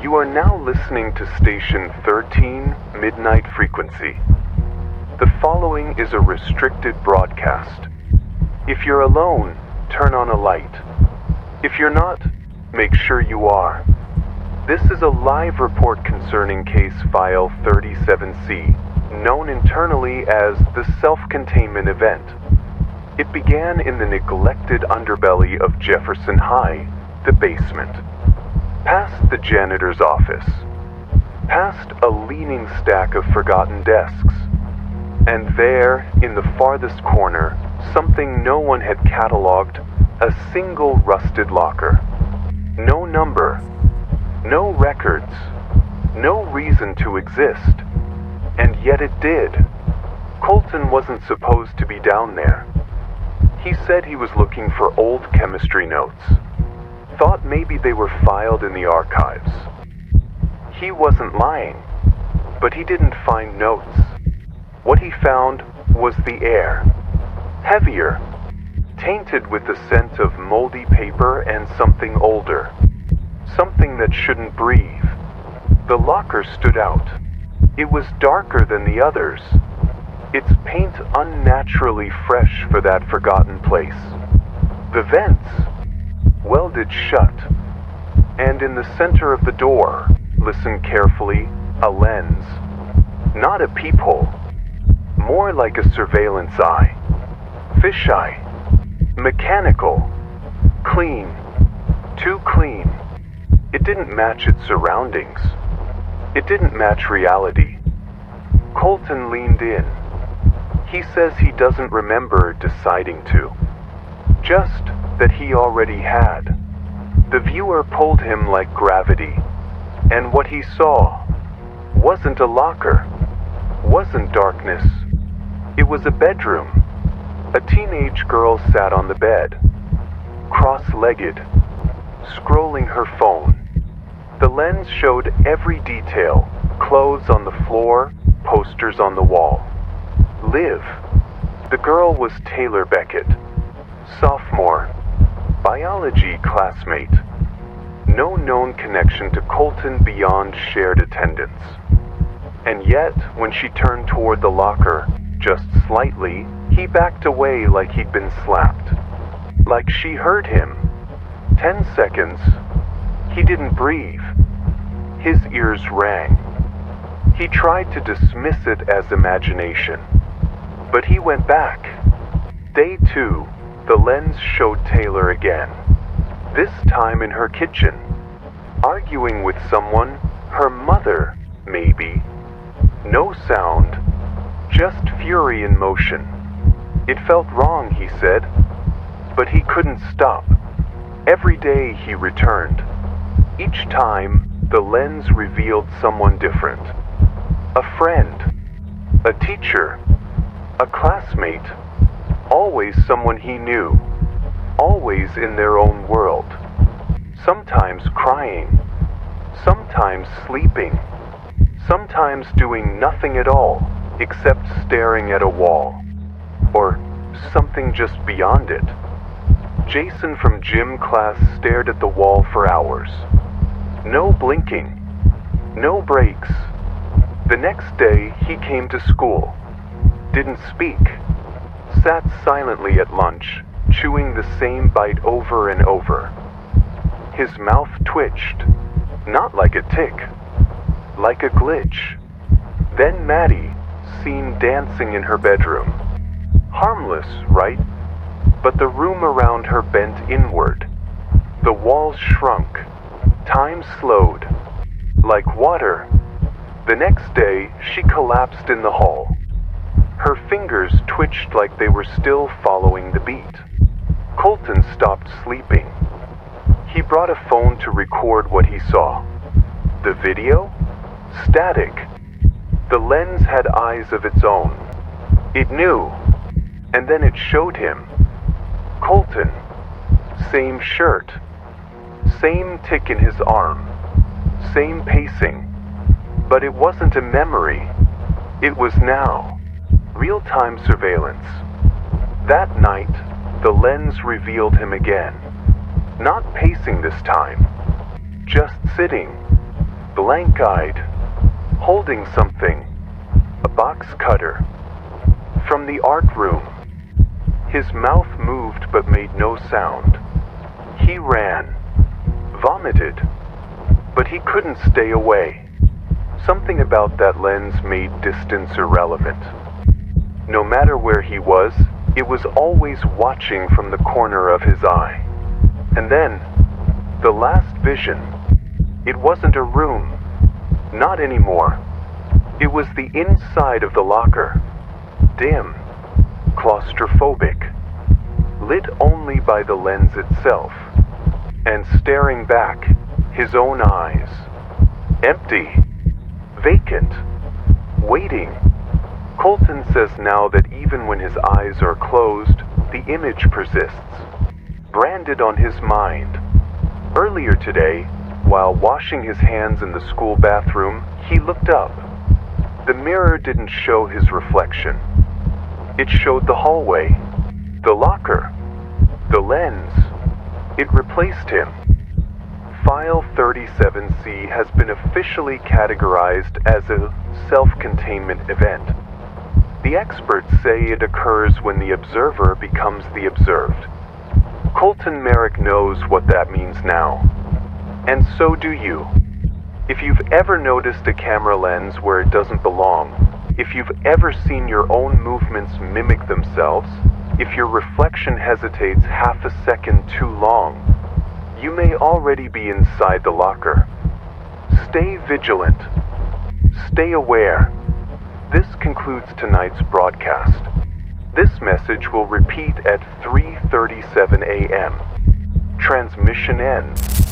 You are now listening to Station 13, Midnight Frequency. The following is a restricted broadcast. If you're alone, turn on a light. If you're not, make sure you are. This is a live report concerning case file 37C, known internally as the self-containment event. It began in the neglected underbelly of Jefferson High, the basement. Past the janitor's office, past a leaning stack of forgotten desks, and there, in the farthest corner, something no one had cataloged, a single rusted locker. No number, no records, no reason to exist, and yet it did. Colton wasn't supposed to be down there. He said he was looking for old chemistry notes. Thought maybe they were filed in the archives. He wasn't lying, but he didn't find notes. What he found was the air. Heavier, tainted with the scent of moldy paper and something older. Something that shouldn't breathe. The locker stood out. It was darker than the others. Its paint unnaturally fresh for that forgotten place. The vents welded shut, and in the center of the door, listen carefully, a lens. Not a peephole, more like a surveillance eye. Fisheye, mechanical, clean, too clean. It didn't match its surroundings. It didn't match reality. Colton leaned in. He says he doesn't remember deciding to. Just that he already had. The viewer pulled him like gravity, and what he saw wasn't a locker, wasn't darkness. It was a bedroom. A teenage girl sat on the bed, cross-legged, scrolling her phone. The lens showed every detail, clothes on the floor, posters on the wall. Liv. The girl was Taylor Beckett, sophomore, biology classmate. No known connection to Colton beyond shared attendance. And yet, when she turned toward the locker, just slightly, he backed away like he'd been slapped. Like she heard him. 10 seconds. He didn't breathe. His ears rang. He tried to dismiss it as imagination. But he went back. Day 2, the lens showed Taylor again. This time in her kitchen. Arguing with someone, her mother, maybe. No sound, just fury in motion. It felt wrong, he said, but he couldn't stop. Every day he returned. Each time, the lens revealed someone different. A friend, a teacher, a classmate, always someone he knew, always in their own world. Sometimes crying, sometimes sleeping, sometimes doing nothing at all except staring at a wall, or something just beyond it. Jason from gym class stared at the wall for hours. No blinking, no breaks. The next day he came to school, didn't speak, sat silently at lunch, chewing the same bite over and over. His mouth twitched, not like a tick, like a glitch. Then Maddie, seen dancing in her bedroom. Harmless, right? But the room around her bent inward. The walls shrunk. Time slowed. Like water. The next day, she collapsed in the hall. Her fingers twitched like they were still following the beat. Colton stopped sleeping. He brought a phone to record what he saw. The video? Static. The lens had eyes of its own. It knew. And then it showed him. Colton. Same shirt. Same tick in his arm. Same pacing. But it wasn't a memory. It was now. Real-time surveillance. That night, the lens revealed him again. Not pacing this time. Just sitting. blank-eyed, holding something, a box cutter, from the art room. His mouth moved but made no sound. He ran, vomited, but he couldn't stay away. Something about that lens made distance irrelevant. No matter where he was, it was always watching from the corner of his eye. And then, the last vision, it wasn't a room. Not anymore. It was the inside of the locker. Dim, claustrophobic, lit only by the lens itself, and staring back, his own eyes. Empty, vacant, waiting. Colton says now that even when his eyes are closed, the image persists, branded on his mind. Earlier today, while washing his hands in the school bathroom, he looked up. The mirror didn't show his reflection. It showed the hallway, the locker, the lens. It replaced him. File 37C has been officially categorized as a self-containment event. The experts say it occurs when the observer becomes the observed. Colton Merrick knows what that means now. And so do you. If you've ever noticed a camera lens where it doesn't belong, if you've ever seen your own movements mimic themselves, if your reflection hesitates half a second too long, you may already be inside the locker. Stay vigilant. Stay aware. This concludes tonight's broadcast. This message will repeat at 3:37 a.m. Transmission ends.